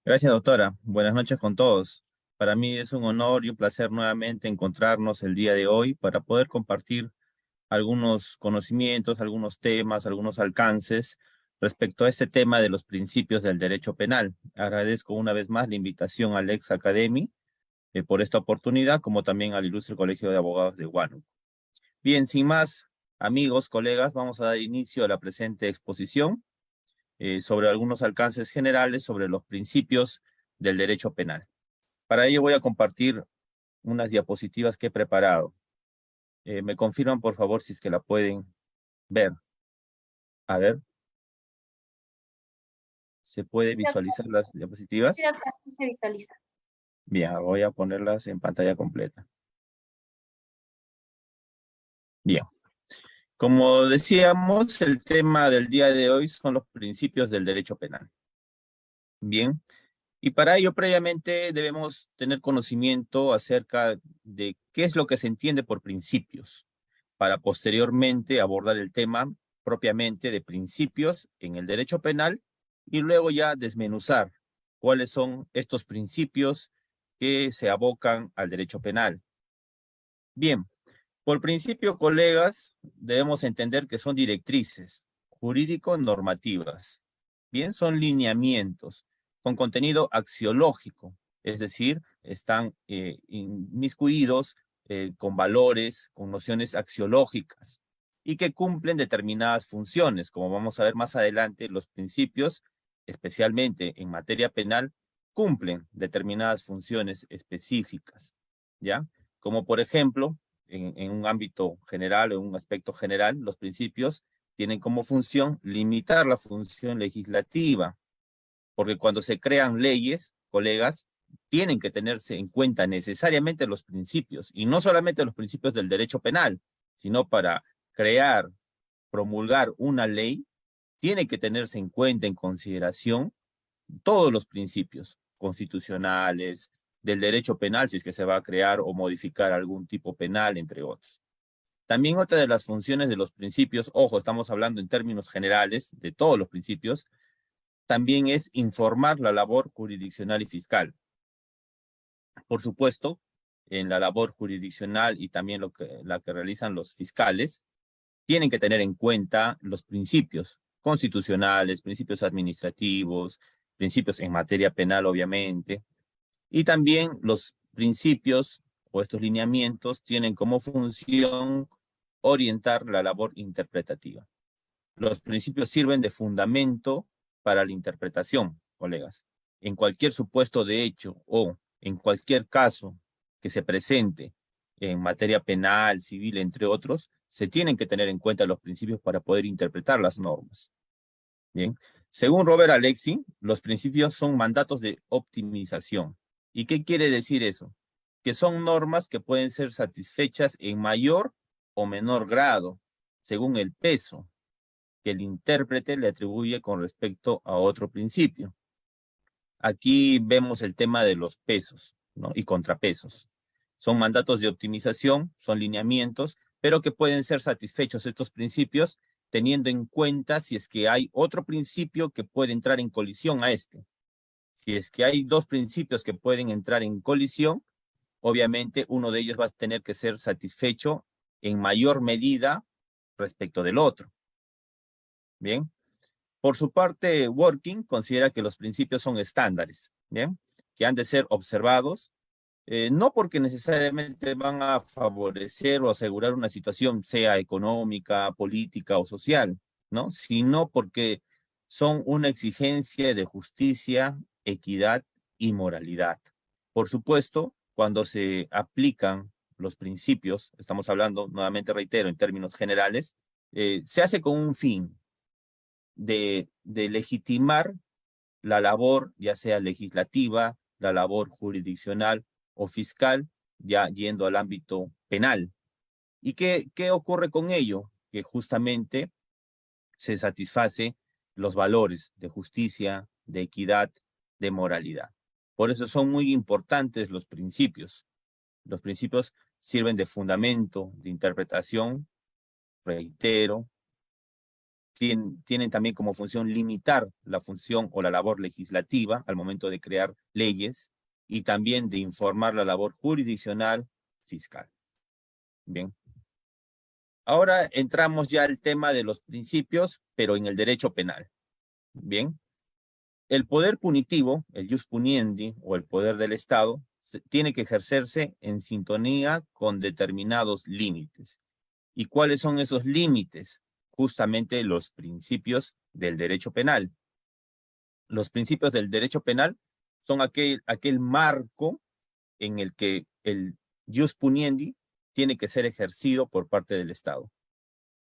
Gracias, doctora. Buenas noches con todos. Para mí es un honor y un placer nuevamente encontrarnos el día de hoy para poder compartir algunos conocimientos, algunos temas, algunos alcances respecto a este tema de los principios del derecho penal. Agradezco una vez más la invitación al ex Academy por esta oportunidad, como también al Ilustre Colegio de Abogados de Huánuco. Bien, sin más, amigos, colegas, vamos a dar inicio a la presente exposición sobre algunos alcances generales sobre los principios del derecho penal. Para ello voy a compartir unas diapositivas que he preparado. Me confirman, por favor, si es que la pueden ver. A ver, ¿se puede Sí, acá, visualizar las sí, diapositivas? acá sí se visualiza. Bien, voy a ponerlas en pantalla completa. Bien, como decíamos, el tema del día de hoy son los principios del derecho penal. Bien, y para ello previamente debemos tener conocimiento acerca de qué es lo que se entiende por principios, para posteriormente abordar el tema propiamente de principios en el derecho penal y luego ya desmenuzar cuáles son estos principios que se abocan al derecho penal. Bien, por principio, colegas, debemos entender que son directrices jurídico-normativas. Bien, son lineamientos con contenido axiológico, es decir, están inmiscuidos con valores, con nociones axiológicas y que cumplen determinadas funciones. Como vamos a ver más adelante, los principios, especialmente en materia penal, cumplen determinadas funciones específicas, ¿ya? Como por ejemplo, en un ámbito general o en un aspecto general, los principios tienen como función limitar la función legislativa, porque cuando se crean leyes, colegas, tienen que tenerse en cuenta necesariamente los principios, y no solamente los principios del derecho penal, sino para crear, promulgar una ley, tiene que tenerse en cuenta, en consideración, todos los principios constitucionales, del derecho penal, si es que se va a crear o modificar algún tipo penal, entre otros. También otra de las funciones de los principios, ojo, estamos hablando en términos generales de todos los principios, también es informar la labor jurisdiccional y fiscal. Por supuesto, en la labor jurisdiccional y también la que realizan los fiscales, tienen que tener en cuenta los principios constitucionales, principios administrativos, principios en materia penal, obviamente, y también los principios o estos lineamientos tienen como función orientar la labor interpretativa. Los principios sirven de fundamento para la interpretación, colegas. En cualquier supuesto de hecho o en cualquier caso que se presente en materia penal, civil, entre otros, se tienen que tener en cuenta los principios para poder interpretar las normas. Bien. Según Robert Alexy, los principios son mandatos de optimización. ¿Y qué quiere decir eso? Que son normas que pueden ser satisfechas en mayor o menor grado, según el peso que el intérprete le atribuye con respecto a otro principio. Aquí vemos el tema de los pesos, ¿no? Y contrapesos. Son mandatos de optimización, son lineamientos, pero que pueden ser satisfechos estos principios teniendo en cuenta si es que hay otro principio que puede entrar en colisión a este. Si es que hay dos principios que pueden entrar en colisión, obviamente uno de ellos va a tener que ser satisfecho en mayor medida respecto del otro. Bien. Por su parte, Working considera que los principios son estándares, ¿bien? Que han de ser observados, no porque necesariamente van a favorecer o asegurar una situación, sea económica, política o social, ¿no? Sino porque son una exigencia de justicia, equidad y moralidad. Por supuesto, cuando se aplican los principios, estamos hablando, nuevamente reitero, en términos generales, se hace con un fin, de legitimar la labor, ya sea legislativa, la labor jurisdiccional o fiscal, ya yendo al ámbito penal. ¿Y qué ocurre con ello? Que justamente se satisface los valores de justicia, de equidad, de moralidad. Por eso son muy importantes los principios. Los principios sirven de fundamento, de interpretación, reitero, tienen también como función limitar la función o la labor legislativa al momento de crear leyes y también de informar la labor jurisdiccional fiscal. Bien. Ahora entramos ya al tema de los principios, pero en el derecho penal. Bien. El poder punitivo, el jus puniendi o el poder del Estado, tiene que ejercerse en sintonía con determinados límites. ¿Y cuáles son esos límites? Justamente los principios del derecho penal. Los principios del derecho penal son aquel marco en el que el jus puniendi tiene que ser ejercido por parte del Estado.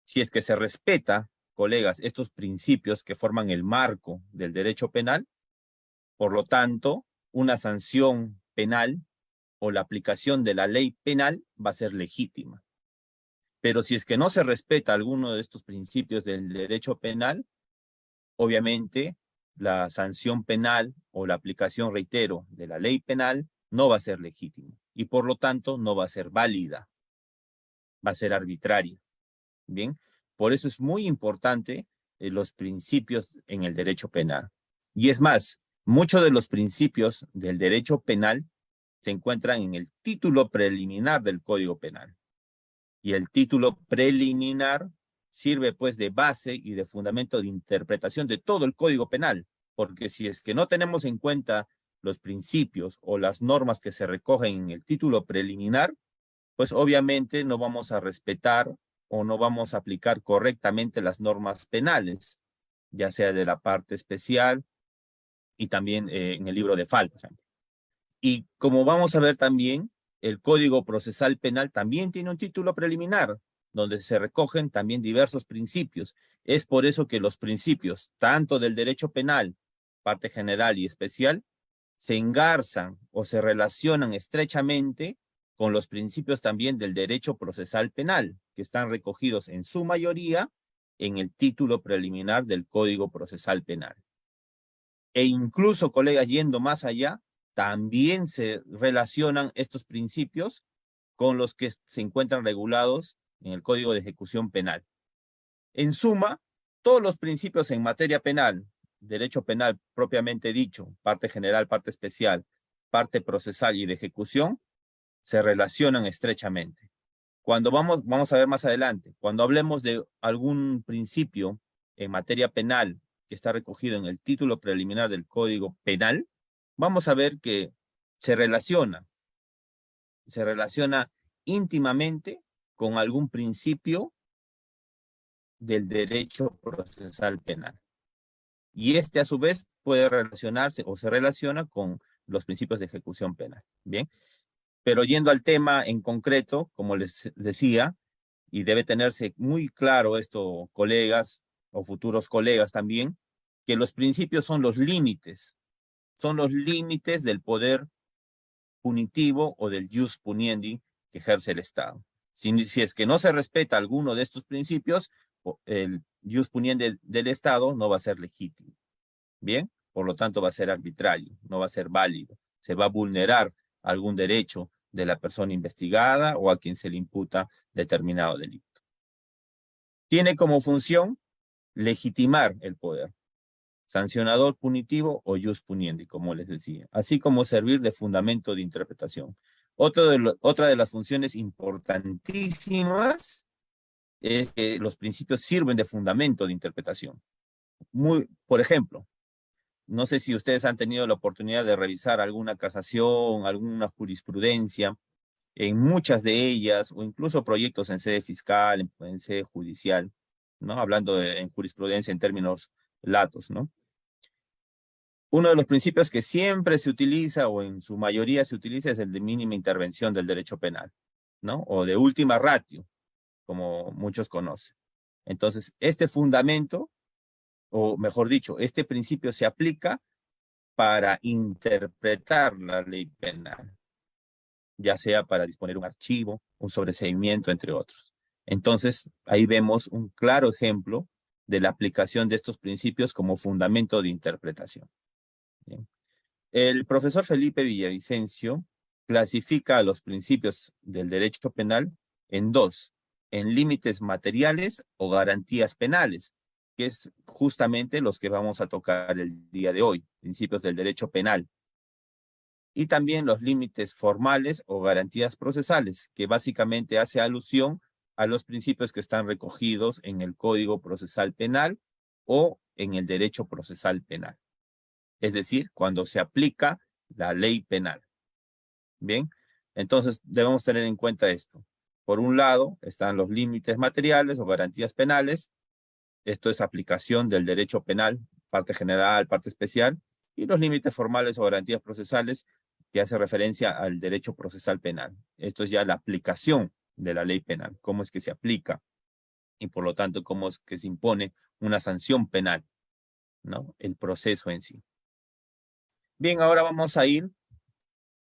Si es que se respeta, colegas, estos principios que forman el marco del derecho penal, por lo tanto, una sanción penal o la aplicación de la ley penal va a ser legítima. Pero si es que no se respeta alguno de estos principios del derecho penal, obviamente la sanción penal o la aplicación, reitero, de la ley penal no va a ser legítima y por lo tanto no va a ser válida, va a ser arbitraria. Bien, por eso es muy importante los principios en el derecho penal. Y es más, muchos de los principios del derecho penal se encuentran en el título preliminar del Código Penal. Y el título preliminar sirve pues de base y de fundamento de interpretación de todo el Código Penal, porque si es que no tenemos en cuenta los principios o las normas que se recogen en el título preliminar, pues obviamente no vamos a respetar o no vamos a aplicar correctamente las normas penales, ya sea de la parte especial y también en el libro de faltas. Y como vamos a ver también, el Código Procesal Penal también tiene un título preliminar, donde se recogen también diversos principios. Es por eso que los principios, tanto del derecho penal, parte general y especial, se engarzan o se relacionan estrechamente con los principios también del derecho procesal penal, que están recogidos en su mayoría en el título preliminar del Código Procesal Penal. E incluso, colegas, yendo más allá, también se relacionan estos principios con los que se encuentran regulados en el Código de Ejecución Penal. En suma, todos los principios en materia penal, derecho penal propiamente dicho, parte general, parte especial, parte procesal y de ejecución, se relacionan estrechamente. Cuando vamos a ver más adelante, cuando hablemos de algún principio en materia penal que está recogido en el título preliminar del Código Penal, vamos a ver que se relaciona íntimamente con algún principio del derecho procesal penal. Y este a su vez puede relacionarse o se relaciona con los principios de ejecución penal. Bien, pero yendo al tema en concreto, como les decía, y debe tenerse muy claro esto, colegas o futuros colegas también, que los principios son los límites del poder punitivo o del jus puniendi que ejerce el Estado. Si es que no se respeta alguno de estos principios, el jus puniendi del Estado no va a ser legítimo. Bien, por lo tanto va a ser arbitrario, no va a ser válido. Se va a vulnerar algún derecho de la persona investigada o a quien se le imputa determinado delito. Tiene como función legitimar el poder, sancionador punitivo o jus puniendi, como les decía, así como servir de fundamento de interpretación. Otra de las funciones importantísimas es que los principios sirven de fundamento de interpretación. Por ejemplo, no sé si ustedes han tenido la oportunidad de revisar alguna casación, alguna jurisprudencia, en muchas de ellas, o incluso proyectos en sede fiscal, en sede judicial, ¿no? Hablando en jurisprudencia en términos latos, ¿no? Uno de los principios que siempre se utiliza, o en su mayoría se utiliza, es el de mínima intervención del derecho penal, ¿no? O de última ratio, como muchos conocen. Entonces, este fundamento, o mejor dicho, este principio se aplica para interpretar la ley penal, ya sea para disponer un archivo, un sobreseimiento, entre otros. Entonces, ahí vemos un claro ejemplo de la aplicación de estos principios como fundamento de interpretación. Bien. El profesor Felipe Villavicencio clasifica los principios del derecho penal en dos, en límites materiales o garantías penales, que es justamente los que vamos a tocar el día de hoy, principios del derecho penal. Y también los límites formales o garantías procesales, que básicamente hace alusión a los principios que están recogidos en el Código Procesal Penal o en el derecho procesal penal. Es decir, cuando se aplica la ley penal. Bien, entonces debemos tener en cuenta esto. Por un lado están los límites materiales o garantías penales. Esto es aplicación del derecho penal, parte general, parte especial, y los límites formales o garantías procesales que hace referencia al derecho procesal penal. Esto es ya la aplicación de la ley penal, cómo es que se aplica y por lo tanto cómo es que se impone una sanción penal, ¿no? El proceso en sí. Bien, ahora vamos a ir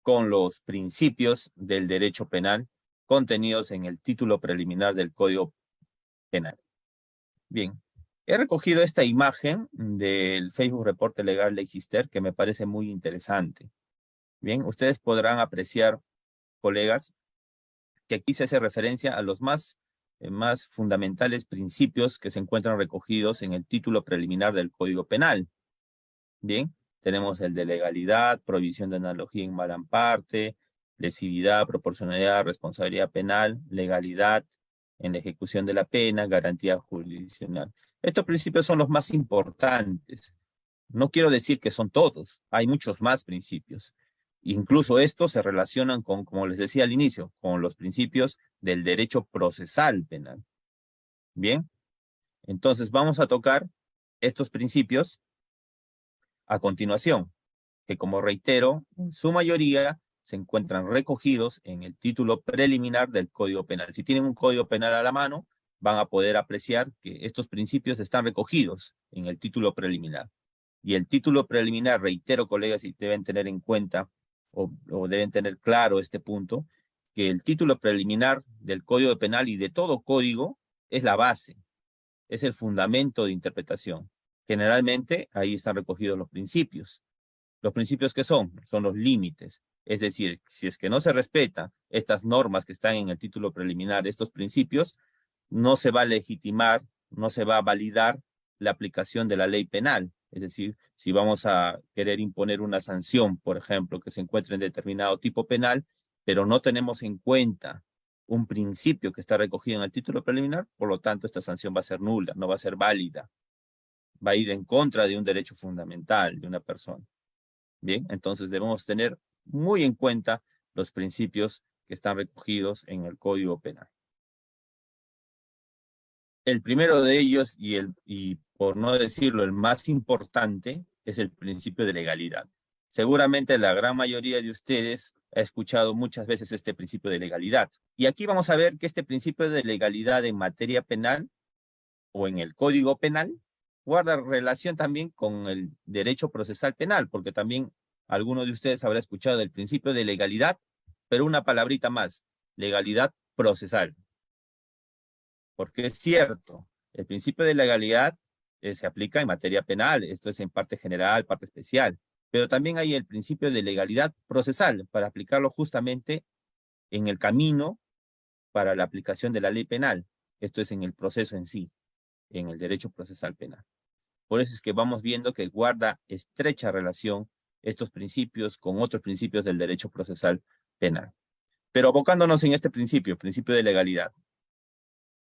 con los principios del derecho penal contenidos en el título preliminar del Código Penal. Bien, he recogido esta imagen del Facebook Reporte Legal Legister que me parece muy interesante. Bien, ustedes podrán apreciar, colegas, que aquí se hace referencia a los más fundamentales principios que se encuentran recogidos en el título preliminar del Código Penal. Bien, tenemos el de legalidad, prohibición de analogía en mala parte, lesividad, proporcionalidad, responsabilidad penal, legalidad en la ejecución de la pena, garantía jurisdiccional. Estos principios son los más importantes. No quiero decir que son todos, hay muchos más principios. Incluso estos se relacionan con, como les decía al inicio, con los principios del derecho procesal penal. Bien, entonces vamos a tocar estos principios a continuación, que como reitero, en su mayoría se encuentran recogidos en el título preliminar del Código Penal. Si tienen un Código Penal a la mano, van a poder apreciar que estos principios están recogidos en el título preliminar. Y el título preliminar, reitero, colegas, y deben tener en cuenta o deben tener claro este punto, que el título preliminar del Código Penal y de todo código es la base, es el fundamento de interpretación. Generalmente ahí están recogidos los principios. ¿Los principios qué son? Son los límites. Es decir, si es que no se respetan estas normas que están en el título preliminar, estos principios, no se va a legitimar, no se va a validar la aplicación de la ley penal. Es decir, si vamos a querer imponer una sanción, por ejemplo, que se encuentre en determinado tipo penal, pero no tenemos en cuenta un principio que está recogido en el título preliminar, por lo tanto, esta sanción va a ser nula, no va a ser válida. Va a ir en contra de un derecho fundamental de una persona. Bien, entonces debemos tener muy en cuenta los principios que están recogidos en el Código Penal. El primero de ellos, y por no decirlo el más importante, es el principio de legalidad. Seguramente la gran mayoría de ustedes ha escuchado muchas veces este principio de legalidad. Y aquí vamos a ver que este principio de legalidad en materia penal o en el Código Penal guarda relación también con el derecho procesal penal, porque también alguno de ustedes habrá escuchado el principio de legalidad, pero una palabrita más, legalidad procesal. Porque es cierto, el principio de legalidad se aplica en materia penal, esto es en parte general, parte especial, pero también hay el principio de legalidad procesal para aplicarlo justamente en el camino para la aplicación de la ley penal, esto es en el proceso en sí, en el derecho procesal penal. Por eso es que vamos viendo que guarda estrecha relación estos principios con otros principios del derecho procesal penal. Pero abocándonos en este principio de legalidad.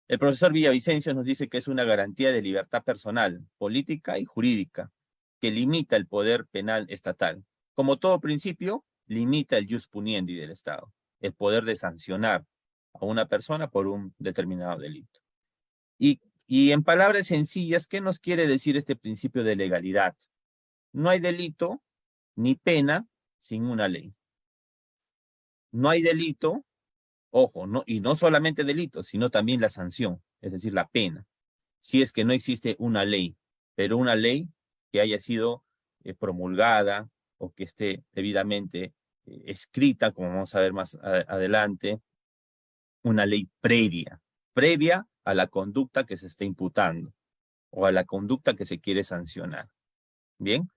El profesor Villavicencio nos dice que es una garantía de libertad personal, política y jurídica, que limita el poder penal estatal. Como todo principio, limita el jus puniendi del Estado, el poder de sancionar a una persona por un determinado delito. Y en palabras sencillas, ¿qué nos quiere decir este principio de legalidad? No hay delito ni pena sin una ley. No hay delito, ojo, y no solamente delito, sino también la sanción, es decir, la pena, si es que no existe una ley, pero una ley que haya sido promulgada o que esté debidamente escrita, como vamos a ver más adelante, una ley previa a la conducta que se está imputando o a la conducta que se quiere sancionar. Bien,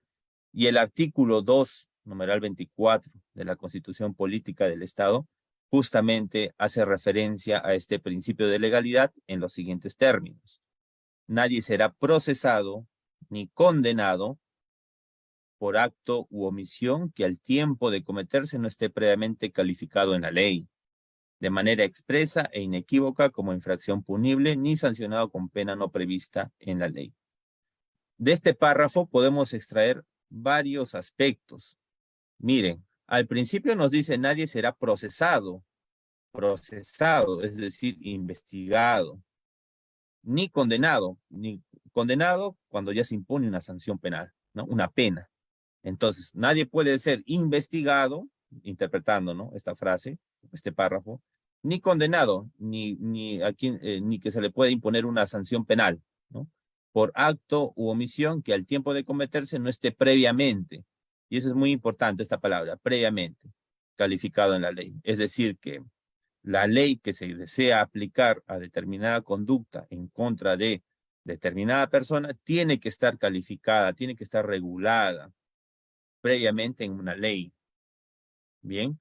y el artículo 2, numeral 24 de la Constitución Política del Estado, justamente hace referencia a este principio de legalidad en los siguientes términos. nadie será procesado ni condenado por acto u omisión que al tiempo de cometerse no esté previamente calificado en la ley, de manera expresa e inequívoca como infracción punible, ni sancionado con pena no prevista en la ley. De este párrafo podemos extraer varios aspectos. Miren, al principio nos dice nadie será procesado, es decir, investigado, ni condenado cuando ya se impone una sanción penal, ¿no? Una pena. Entonces, nadie puede ser investigado, interpretando, ¿no? Esta frase, este párrafo, ni condenado, ni que se le pueda imponer una sanción penal, ¿no? Por acto u omisión que al tiempo de cometerse no esté previamente, y eso es muy importante, esta palabra, previamente, calificado en la ley. Es decir, que la ley que se desea aplicar a determinada conducta en contra de determinada persona tiene que estar calificada, tiene que estar regulada previamente en una ley, ¿bien?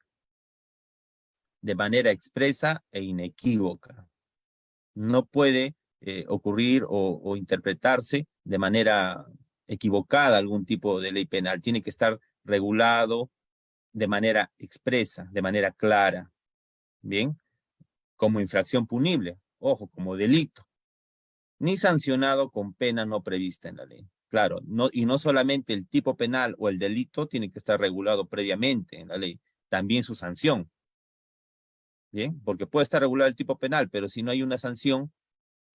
De manera expresa e inequívoca. No puede ocurrir o interpretarse de manera equivocada algún tipo de ley penal. Tiene que estar regulado de manera expresa, de manera clara, ¿bien? Como infracción punible, ojo, como delito, ni sancionado con pena no prevista en la ley. Claro, y no solamente el tipo penal o el delito tiene que estar regulado previamente en la ley, también su sanción. Bien, porque puede estar regulado el tipo penal, pero si no hay una sanción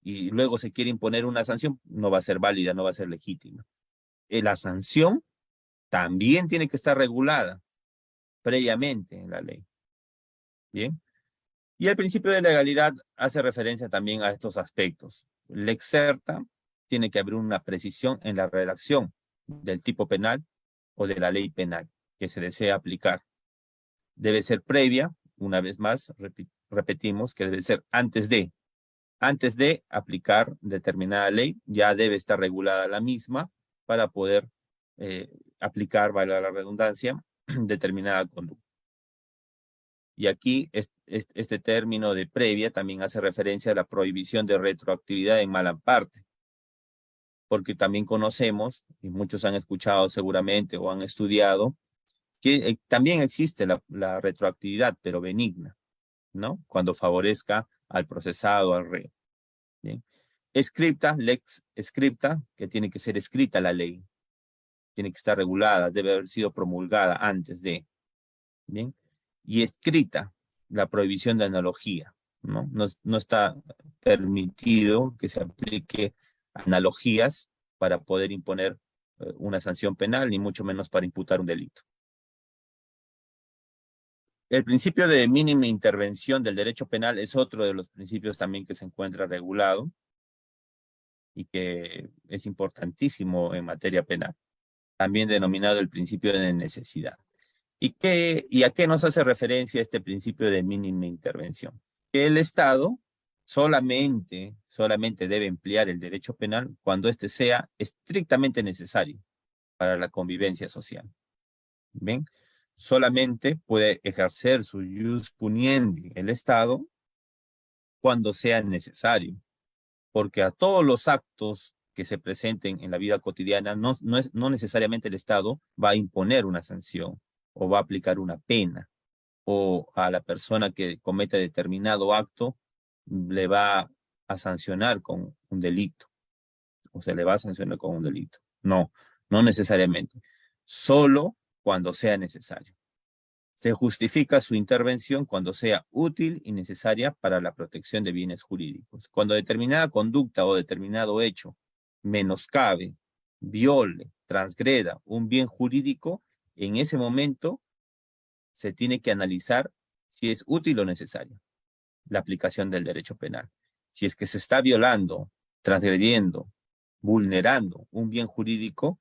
y luego se quiere imponer una sanción, no va a ser válida, no va a ser legítima. La sanción también tiene que estar regulada previamente en la ley. Bien. Y el principio de legalidad hace referencia también a estos aspectos. Lex certa tiene que haber una precisión en la redacción del tipo penal o de la ley penal que se desea aplicar. Debe ser previa, una vez más, repetimos que debe ser antes de aplicar determinada ley, ya debe estar regulada la misma para poder aplicar, valga la redundancia, determinada conducta. Y aquí este término de previa también hace referencia a la prohibición de retroactividad en mala parte, porque también conocemos, y muchos han escuchado seguramente o han estudiado, que también existe la retroactividad, pero benigna, ¿no? Cuando favorezca al procesado, al reo. ¿Bien? Escripta, lex scripta, que tiene que ser escrita la ley, tiene que estar regulada, debe haber sido promulgada antes de, ¿bien? Y escrita, la prohibición de analogía, ¿no? No está permitido que se aplique analogías para poder imponer una sanción penal, ni mucho menos para imputar un delito. El principio de mínima intervención del derecho penal es otro de los principios también que se encuentra regulado y que es importantísimo en materia penal, también denominado el principio de necesidad. ¿Y a qué nos hace referencia este principio de mínima intervención? Que el Estado solamente debe emplear el derecho penal cuando éste sea estrictamente necesario para la convivencia social. ¿Ven? Solamente puede ejercer su ius puniendi el Estado cuando sea necesario, porque a todos los actos que se presenten en la vida cotidiana, no necesariamente el Estado va a imponer una sanción o va a aplicar una pena, o a la persona que cometa determinado acto le va a sancionar con un delito, o se le va a sancionar con un delito. No, no necesariamente. Solo cuando sea necesario. Se justifica su intervención cuando sea útil y necesaria para la protección de bienes jurídicos. Cuando determinada conducta o determinado hecho menoscabe, viole, transgreda un bien jurídico, en ese momento se tiene que analizar si es útil o necesario la aplicación del derecho penal. Si es que se está violando, transgrediendo, vulnerando un bien jurídico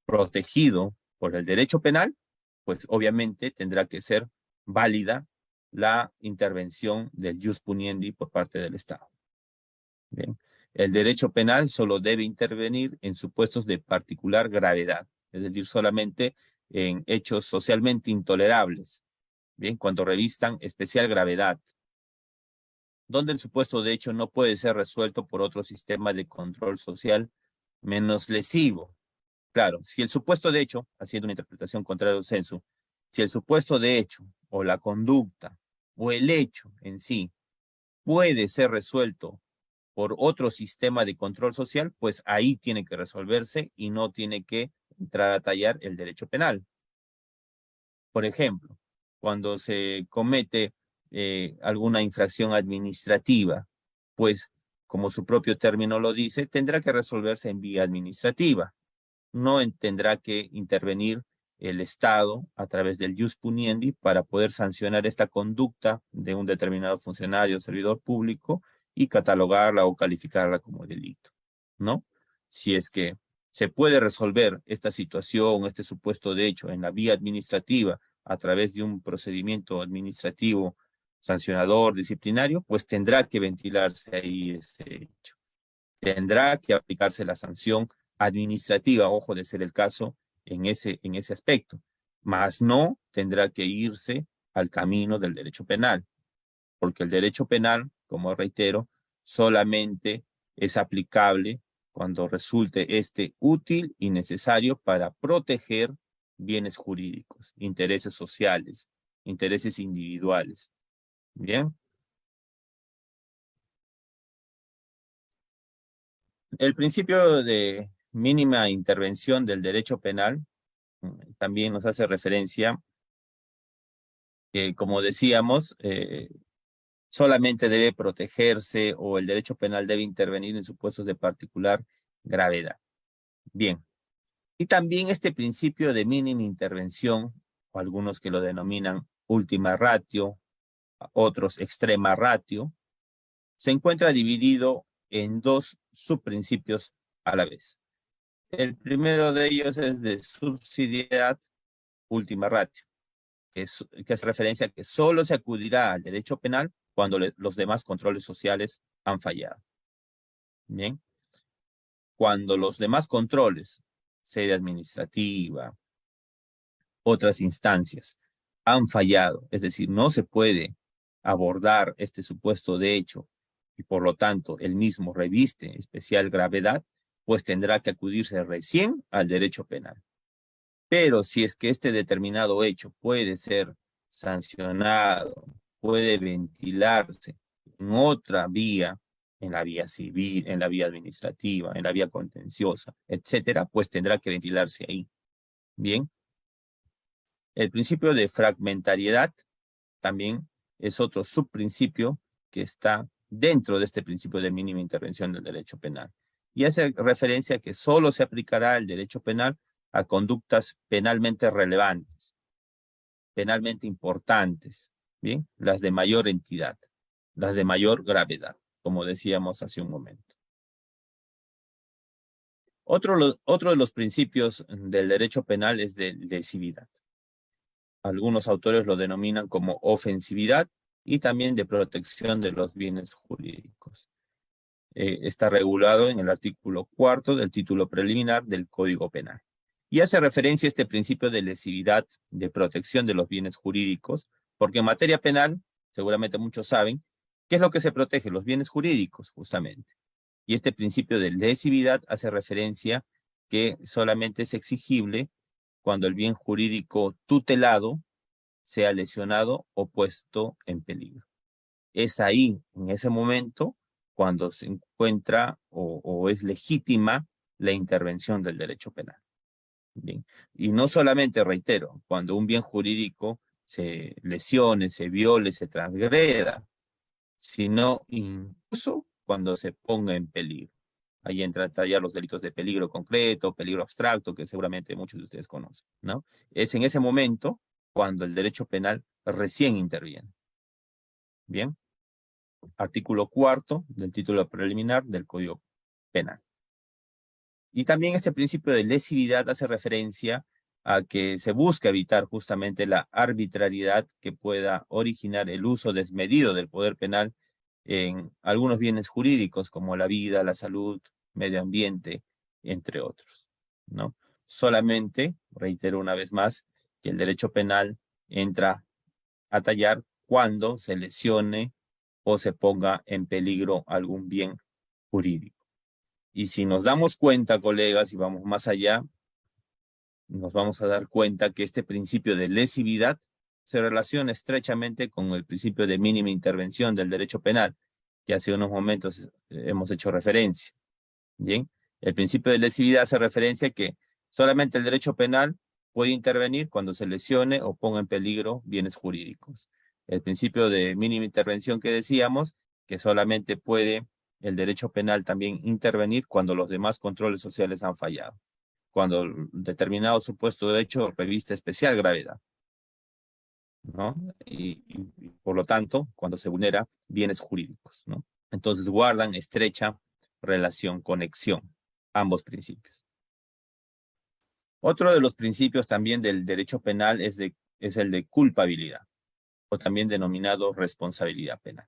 protegido por el derecho penal, pues obviamente tendrá que ser válida la intervención del ius puniendi por parte del Estado. Bien. El derecho penal solo debe intervenir en supuestos de particular gravedad, es decir, solamente en hechos socialmente intolerables, bien, cuando revistan especial gravedad, donde el supuesto de hecho no puede ser resuelto por otro sistema de control social menos lesivo. Claro, si el supuesto de hecho, haciendo una interpretación contraria al censo, si el supuesto de hecho o la conducta o el hecho en sí puede ser resuelto por otro sistema de control social, pues ahí tiene que resolverse y no tiene que entrar a tallar el derecho penal. Por ejemplo, cuando se comete alguna infracción administrativa, pues como su propio término lo dice, tendrá que resolverse en vía administrativa. No tendrá que intervenir el Estado a través del ius puniendi para poder sancionar esta conducta de un determinado funcionario o servidor público y catalogarla o calificarla como delito, ¿no? Si es que se puede resolver esta situación, este supuesto de hecho en la vía administrativa a través de un procedimiento administrativo sancionador, disciplinario, pues tendrá que ventilarse ahí ese hecho. Tendrá que aplicarse la sanción administrativa, ojo de ser el caso en ese aspecto, mas no tendrá que irse al camino del derecho penal, porque el derecho penal, como reitero, solamente es aplicable cuando resulte este útil y necesario para proteger bienes jurídicos, intereses sociales, intereses individuales. Bien, el principio de mínima intervención del derecho penal también nos hace referencia que, como decíamos, solamente debe protegerse o el derecho penal debe intervenir en supuestos de particular gravedad. Bien, y también este principio de mínima intervención, o algunos que lo denominan última ratio, otros extrema ratio, se encuentra dividido en dos subprincipios a la vez. El primero de ellos es de subsidiariedad última ratio, que hace referencia a que solo se acudirá al derecho penal cuando los demás controles sociales han fallado. Bien, cuando los demás controles, sede administrativa, otras instancias, han fallado, es decir, no se puede abordar este supuesto de hecho y por lo tanto el mismo reviste especial gravedad, pues tendrá que acudirse recién al derecho penal. Pero si es que este determinado hecho puede ser sancionado, puede ventilarse en otra vía, en la vía civil, en la vía administrativa, en la vía contenciosa, etcétera, pues tendrá que ventilarse ahí. Bien, el principio de fragmentariedad también es otro subprincipio que está dentro de este principio de mínima intervención del derecho penal. Y hace referencia a que solo se aplicará el derecho penal a conductas penalmente relevantes, penalmente importantes, ¿bien? Las de mayor entidad, las de mayor gravedad, como decíamos hace un momento. Otro de los principios del derecho penal es de lesividad. Algunos autores lo denominan como ofensividad y también de protección de los bienes jurídicos. Está regulado en el artículo 4 del título preliminar del Código Penal. Y hace referencia a este principio de lesividad, de protección de los bienes jurídicos, porque en materia penal, seguramente muchos saben, ¿qué es lo que se protege? Los bienes jurídicos, justamente. Y este principio de lesividad hace referencia que solamente es exigible cuando el bien jurídico tutelado sea lesionado o puesto en peligro. Es ahí, en ese momento, cuando se encuentra o es legítima la intervención del derecho penal. Bien. Y no solamente, reitero, cuando un bien jurídico se lesione, se viole, se transgreda, sino incluso cuando se ponga en peligro. Ahí entran ya los delitos de peligro concreto, peligro abstracto, que seguramente muchos de ustedes conocen, ¿no? Es en ese momento cuando el derecho penal recién interviene. Bien, artículo 4 del título preliminar del Código Penal. Y también este principio de lesividad hace referencia a que se busca evitar justamente la arbitrariedad que pueda originar el uso desmedido del poder penal en algunos bienes jurídicos como la vida, la salud, medio ambiente, entre otros, ¿no? Solamente, reitero una vez más, que el derecho penal entra a tallar cuando se lesione o se ponga en peligro algún bien jurídico. Y si nos damos cuenta, colegas, y vamos más allá, nos vamos a dar cuenta que este principio de lesividad se relaciona estrechamente con el principio de mínima intervención del derecho penal, que hace unos momentos hemos hecho referencia. Bien, el principio de lesividad hace referencia a que solamente el derecho penal puede intervenir cuando se lesione o ponga en peligro bienes jurídicos. El principio de mínima intervención que decíamos, que solamente puede el derecho penal también intervenir cuando los demás controles sociales han fallado, cuando determinado supuesto de hecho reviste especial gravedad, ¿no? Y por lo tanto, cuando se vulnera bienes jurídicos, ¿no? Entonces guardan estrecha relación, conexión, ambos principios. Otro de los principios también del derecho penal es el de culpabilidad, o también denominado responsabilidad penal.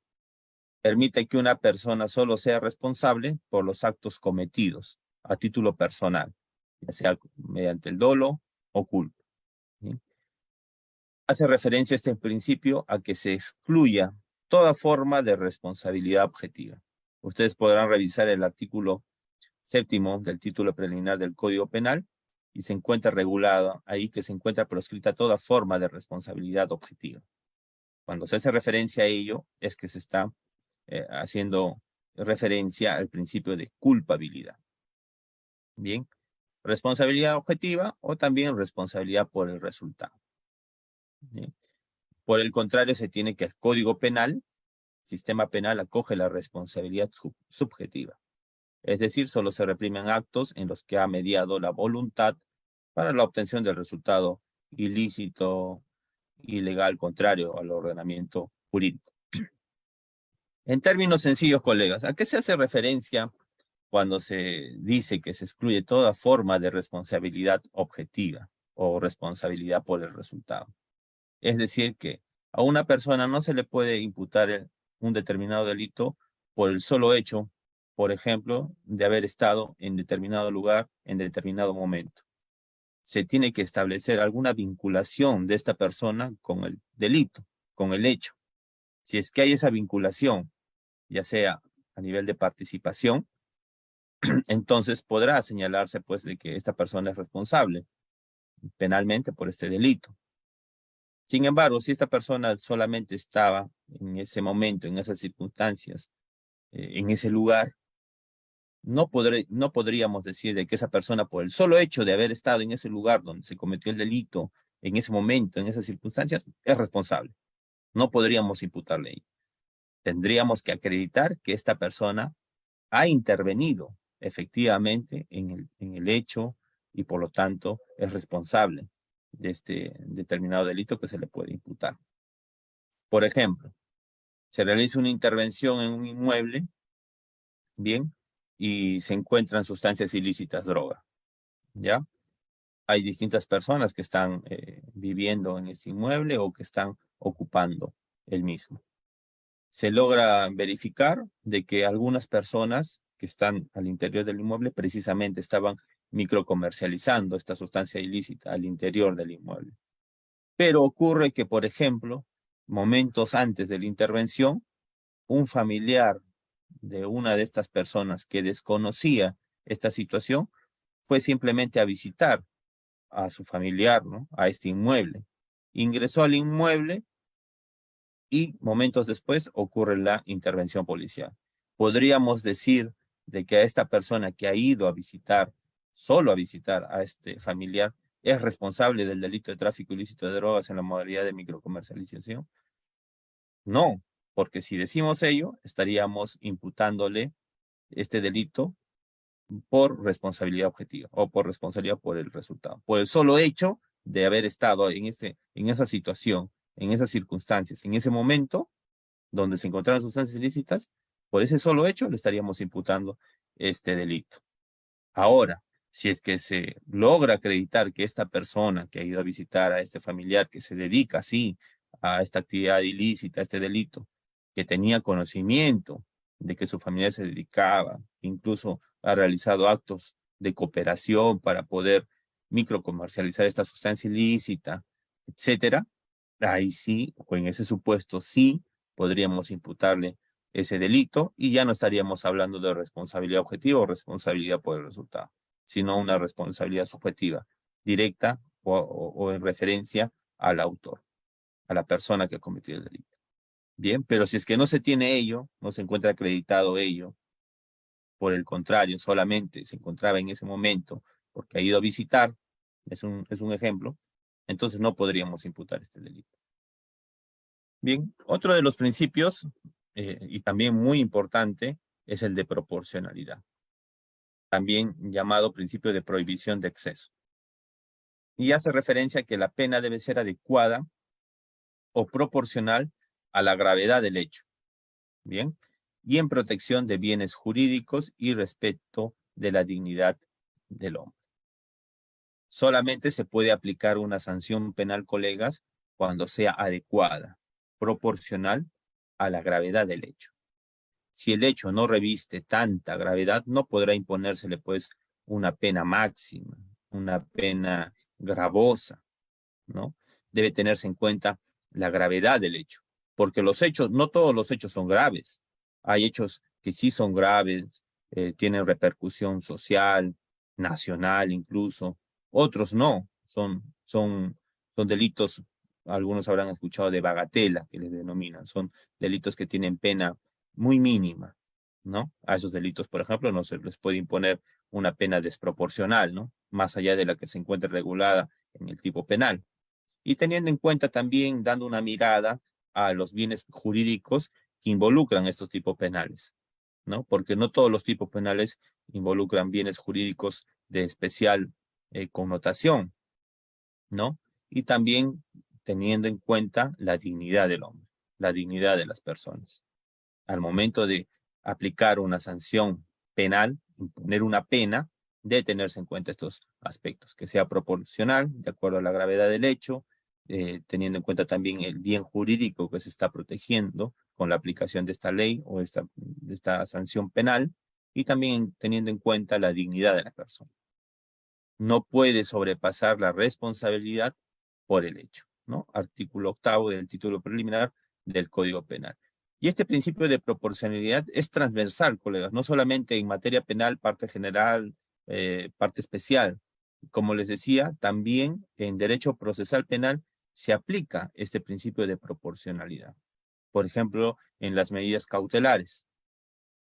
Permite que una persona solo sea responsable por los actos cometidos a título personal, ya sea mediante el dolo o culpa, ¿sí? Hace referencia este principio a que se excluya toda forma de responsabilidad objetiva. Ustedes podrán revisar el artículo 7º del título preliminar del Código Penal y se encuentra regulado ahí que se encuentra proscrita toda forma de responsabilidad objetiva. Cuando se hace referencia a ello es que se está haciendo referencia al principio de culpabilidad. Bien, responsabilidad objetiva o también responsabilidad por el resultado. Bien. Por el contrario, se tiene que el Código Penal, sistema penal, acoge la responsabilidad subjetiva. Es decir, solo se reprimen actos en los que ha mediado la voluntad para la obtención del resultado ilícito, ilegal, contrario al ordenamiento jurídico. En términos sencillos, colegas, ¿a qué se hace referencia cuando se dice que se excluye toda forma de responsabilidad objetiva o responsabilidad por el resultado? Es decir, que a una persona no se le puede imputar un determinado delito por el solo hecho, por ejemplo, de haber estado en determinado lugar en determinado momento. Se tiene que establecer alguna vinculación de esta persona con el delito, con el hecho. Si es que hay esa vinculación, ya sea a nivel de participación, entonces podrá señalarse pues de que esta persona es responsable penalmente por este delito. Sin embargo, si esta persona solamente estaba en ese momento, en esas circunstancias, en ese lugar, no podríamos decir de que esa persona, por el solo hecho de haber estado en ese lugar donde se cometió el delito, en ese momento, en esas circunstancias, es responsable. No podríamos imputarle ello. Tendríamos que acreditar que esta persona ha intervenido efectivamente en el hecho y por lo tanto es responsable de este determinado delito que se le puede imputar. Por ejemplo, se realiza una intervención en un inmueble, bien, y se encuentran sustancias ilícitas, droga, ¿ya? Hay distintas personas que están viviendo en este inmueble o que están ocupando el mismo. Se logra verificar de que algunas personas que están al interior del inmueble precisamente estaban microcomercializando esta sustancia ilícita al interior del inmueble. Pero ocurre que, por ejemplo, momentos antes de la intervención, un familiar de una de estas personas que desconocía esta situación fue simplemente a visitar a su familiar, ¿no? A este inmueble. Ingresó al inmueble y momentos después ocurre la intervención policial. Podríamos decir de que a esta persona que ha ido a visitar, solo a visitar a este familiar, es responsable del delito de tráfico ilícito de drogas en la modalidad de microcomercialización. No, porque si decimos ello, estaríamos imputándole este delito por responsabilidad objetiva o por responsabilidad por el resultado. Por el solo hecho de haber estado en esa situación, en esas circunstancias, en ese momento donde se encontraron sustancias ilícitas, por ese solo hecho le estaríamos imputando este delito. Ahora, si es que se logra acreditar que esta persona que ha ido a visitar a este familiar que se dedica así a esta actividad ilícita, a este delito, que tenía conocimiento de que su familiar se dedicaba, incluso ha realizado actos de cooperación para poder microcomercializar esta sustancia ilícita, etcétera, ahí sí, o en ese supuesto sí, podríamos imputarle ese delito y ya no estaríamos hablando de responsabilidad objetiva o responsabilidad por el resultado, sino una responsabilidad subjetiva, directa o en referencia al autor, a la persona que ha cometido el delito. Bien, pero si es que no se tiene ello, no se encuentra acreditado ello, por el contrario, solamente se encontraba en ese momento porque ha ido a visitar, es un ejemplo, entonces no podríamos imputar este delito. Bien, otro de los principios, y también muy importante, es el de proporcionalidad, también llamado principio de prohibición de exceso. Y hace referencia a que la pena debe ser adecuada o proporcional a la gravedad del hecho. Bien, y en protección de bienes jurídicos y respeto de la dignidad del hombre. Solamente se puede aplicar una sanción penal, colegas, cuando sea adecuada, proporcional a la gravedad del hecho. Si el hecho no reviste tanta gravedad, no podrá imponérsele, pues, una pena máxima, una pena gravosa, ¿no? Debe tenerse en cuenta la gravedad del hecho, porque los hechos, no todos los hechos son graves. Hay hechos que sí son graves, tienen repercusión social, nacional incluso, otros no, son delitos, algunos habrán escuchado de bagatela, que les denominan, son delitos que tienen pena muy mínima, ¿no? A esos delitos, por ejemplo, no se les puede imponer una pena desproporcional, ¿no? Más allá de la que se encuentre regulada en el tipo penal. Y teniendo en cuenta también, dando una mirada a los bienes jurídicos que involucran estos tipos penales, ¿no? Porque no todos los tipos penales involucran bienes jurídicos de especial connotación, ¿no? Y también teniendo en cuenta la dignidad del hombre, la dignidad de las personas. Al momento de aplicar una sanción penal, imponer una pena, debe tenerse en cuenta estos aspectos, que sea proporcional, de acuerdo a la gravedad del hecho, teniendo en cuenta también el bien jurídico que se está protegiendo con la aplicación de esta ley o de esta sanción penal, y también teniendo en cuenta la dignidad de la persona. No puede sobrepasar la responsabilidad por el hecho, ¿no? Artículo 8 del título preliminar del Código Penal. Y este principio de proporcionalidad es transversal, colegas, no solamente en materia penal, parte general, parte especial. Como les decía, también en derecho procesal penal se aplica este principio de proporcionalidad. Por ejemplo, en las medidas cautelares.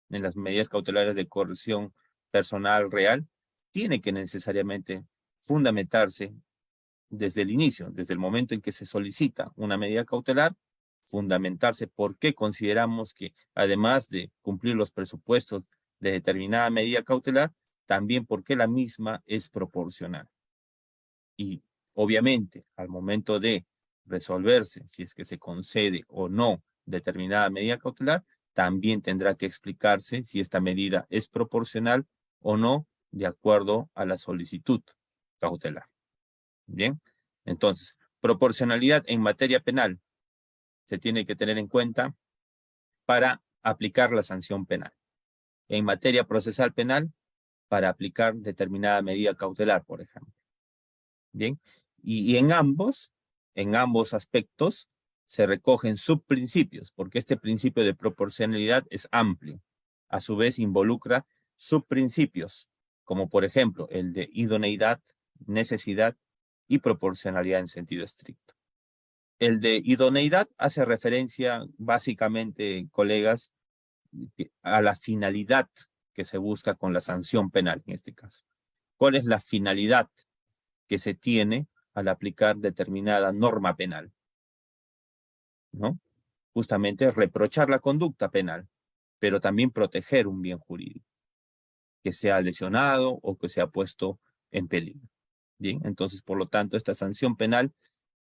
En las medidas cautelares de coerción personal real, tiene que necesariamente fundamentarse desde el inicio, desde el momento en que se solicita una medida cautelar, fundamentarse por qué consideramos que, además de cumplir los presupuestos de determinada medida cautelar, también por qué la misma es proporcional. Y obviamente, al momento de resolverse si es que se concede o no determinada medida cautelar, también tendrá que explicarse si esta medida es proporcional o no de acuerdo a la solicitud cautelar. Bien, entonces, proporcionalidad en materia penal se tiene que tener en cuenta para aplicar la sanción penal. En materia procesal penal, para aplicar determinada medida cautelar, por ejemplo. Bien, y en ambos aspectos se recogen subprincipios, porque este principio de proporcionalidad es amplio. A su vez involucra subprincipios, como por ejemplo el de idoneidad, necesidad y proporcionalidad en sentido estricto. El de idoneidad hace referencia básicamente, colegas, a la finalidad que se busca con la sanción penal en este caso. ¿Cuál es la finalidad que se tiene al aplicar determinada norma penal? ¿No? Justamente reprochar la conducta penal, pero también proteger un bien jurídico que sea lesionado o que sea puesto en peligro. Bien, entonces, por lo tanto, esta sanción penal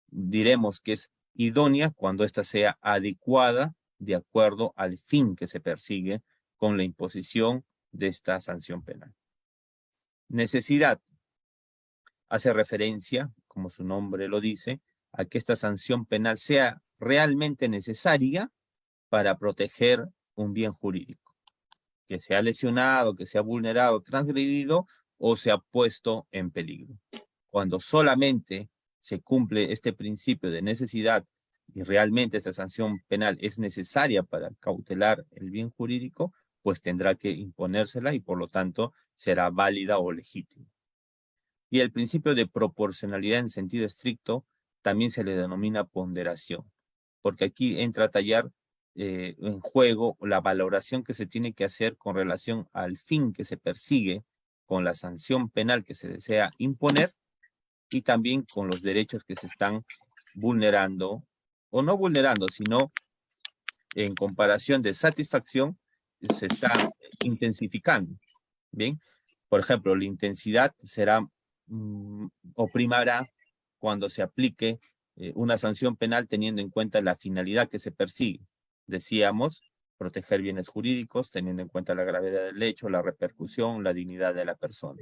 diremos que es idónea cuando ésta sea adecuada de acuerdo al fin que se persigue con la imposición de esta sanción penal. Necesidad hace referencia, como su nombre lo dice, a que esta sanción penal sea realmente necesaria para proteger un bien jurídico, que sea lesionado, que sea vulnerado, transgredido o sea puesto en peligro. Cuando solamente se cumple este principio de necesidad y realmente esta sanción penal es necesaria para cautelar el bien jurídico, pues tendrá que imponérsela y por lo tanto será válida o legítima. Y el principio de proporcionalidad en sentido estricto también se le denomina ponderación, porque aquí entra a tallar en juego la valoración que se tiene que hacer con relación al fin que se persigue con la sanción penal que se desea imponer y también con los derechos que se están vulnerando, o no vulnerando, sino en comparación de satisfacción, se está intensificando. Bien, por ejemplo, la intensidad será o primará cuando se aplique una sanción penal teniendo en cuenta la finalidad que se persigue. Decíamos, proteger bienes jurídicos, teniendo en cuenta la gravedad del hecho, la repercusión, la dignidad de la persona.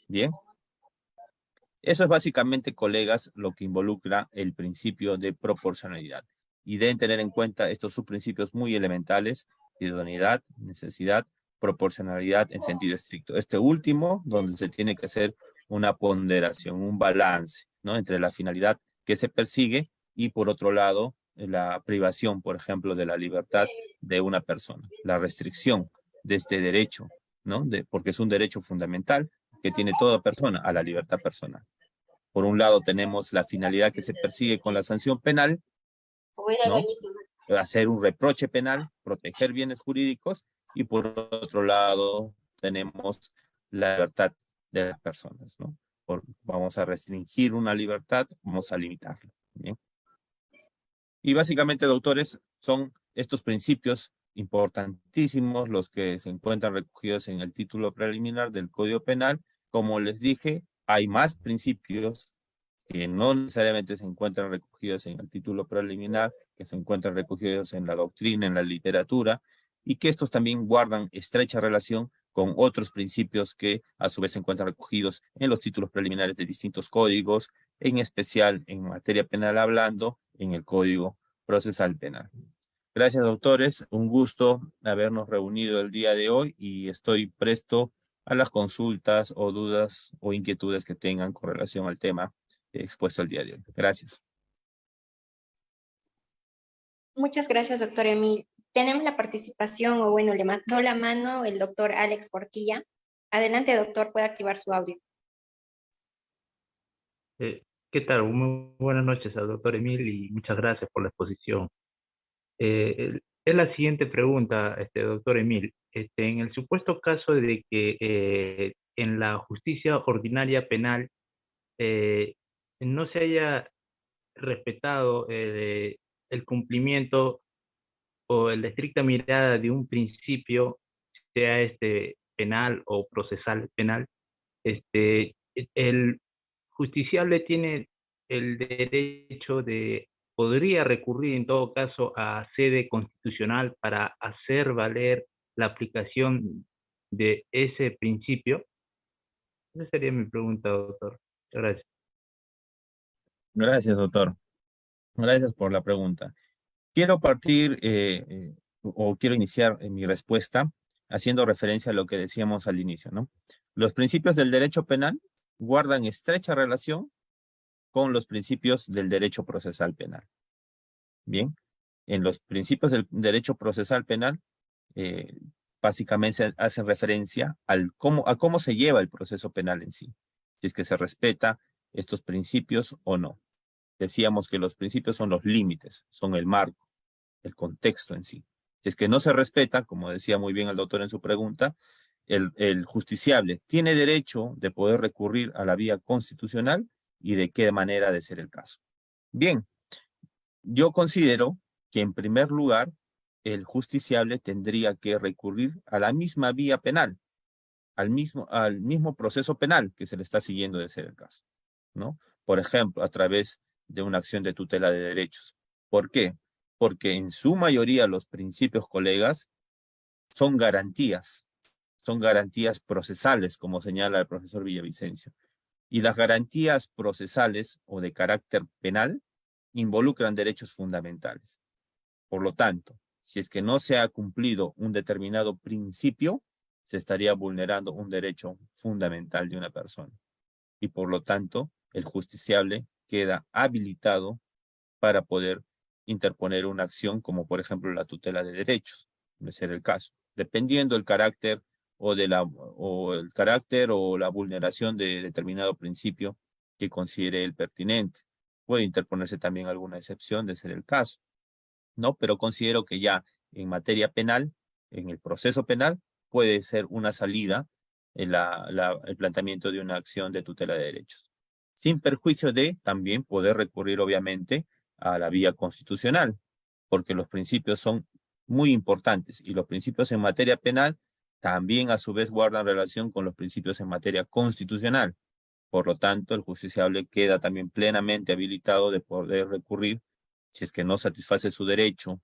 Bien. Eso es básicamente, colegas, lo que involucra el principio de proporcionalidad. Y deben tener en cuenta estos subprincipios muy elementales: idoneidad, necesidad, proporcionalidad en sentido estricto. Este último, donde se tiene que hacer una ponderación, un balance, ¿no?, entre la finalidad que se persigue y, por otro lado, la privación, por ejemplo, de la libertad de una persona, la restricción de este derecho, ¿no?, porque es un derecho fundamental que tiene toda persona, a la libertad personal. Por un lado tenemos la finalidad que se persigue con la sanción penal, ¿no?, hacer un reproche penal, proteger bienes jurídicos, y por otro lado tenemos la libertad de las personas, ¿no? Vamos a restringir una libertad, vamos a limitarla. ¿Bien? Y básicamente, doctores, son estos principios importantísimos los que se encuentran recogidos en el título preliminar del Código Penal. Como les dije, hay más principios que no necesariamente se encuentran recogidos en el título preliminar, que se encuentran recogidos en la doctrina, en la literatura, y que estos también guardan estrecha relación con otros principios que a su vez se encuentran recogidos en los títulos preliminares de distintos códigos, en especial en materia penal hablando, en el Código Procesal Penal. Gracias, doctores. Un gusto habernos reunido el día de hoy y estoy presto a las consultas o dudas o inquietudes que tengan con relación al tema expuesto el día de hoy. Gracias. Muchas gracias, doctor Emil. Tenemos la participación, o bueno, le mandó la mano el doctor Alex Portilla. Adelante, doctor, puede activar su audio. ¿Qué tal? Muy buenas noches al doctor Emil y muchas gracias por la exposición. Es la siguiente pregunta, doctor Emil. En el supuesto caso de que en la justicia ordinaria penal no se haya respetado el cumplimiento o la estricta mirada de un principio, sea penal o procesal penal, el justiciable tiene el derecho podría recurrir en todo caso a sede constitucional para hacer valer la aplicación de ese principio. Esa sería mi pregunta, doctor. Muchas gracias. Gracias, doctor. Gracias por la pregunta. Quiero partir o quiero iniciar mi respuesta haciendo referencia a lo que decíamos al inicio, ¿no? Los principios del derecho penal guardan estrecha relación con los principios del derecho procesal penal. Bien, en los principios del derecho procesal penal básicamente hacen referencia a cómo se lleva el proceso penal en sí, si es que se respeta estos principios o no. Decíamos que los principios son los límites, son el marco, el contexto en sí. Si es que no se respeta, como decía muy bien el doctor en su pregunta, el justiciable tiene derecho de poder recurrir a la vía constitucional y de qué manera de ser el caso. Bien, yo considero que en primer lugar el justiciable tendría que recurrir a la misma vía penal, al mismo proceso penal que se le está siguiendo de ser el caso, ¿no? Por ejemplo, a través de una acción de tutela de derechos. ¿Por qué? Porque en su mayoría los principios, colegas, son garantías procesales, como señala el profesor Villavicencio. Y las garantías procesales o de carácter penal involucran derechos fundamentales. Por lo tanto, si es que no se ha cumplido un determinado principio, se estaría vulnerando un derecho fundamental de una persona. Y por lo tanto, el justiciable queda habilitado para poder interponer una acción como por ejemplo la tutela de derechos, de ser el caso, dependiendo el carácter o la vulneración de determinado principio que considere el pertinente. Puede interponerse también alguna excepción de ser el caso, ¿no? Pero considero que ya en materia penal, en el proceso penal, puede ser una salida el planteamiento de una acción de tutela de derechos, sin perjuicio de también poder recurrir obviamente a la vía constitucional, porque los principios son muy importantes y los principios en materia penal también a su vez guardan relación con los principios en materia constitucional. Por lo tanto, el justiciable queda también plenamente habilitado de poder recurrir, si es que no satisface su derecho,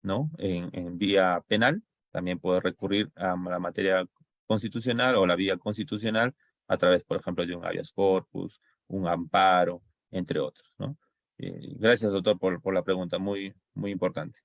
¿no? En vía penal, también puede recurrir a la materia constitucional o la vía constitucional a través, por ejemplo, de un habeas corpus, un amparo, entre otros, ¿no? Gracias, doctor, por la pregunta, muy, muy importante.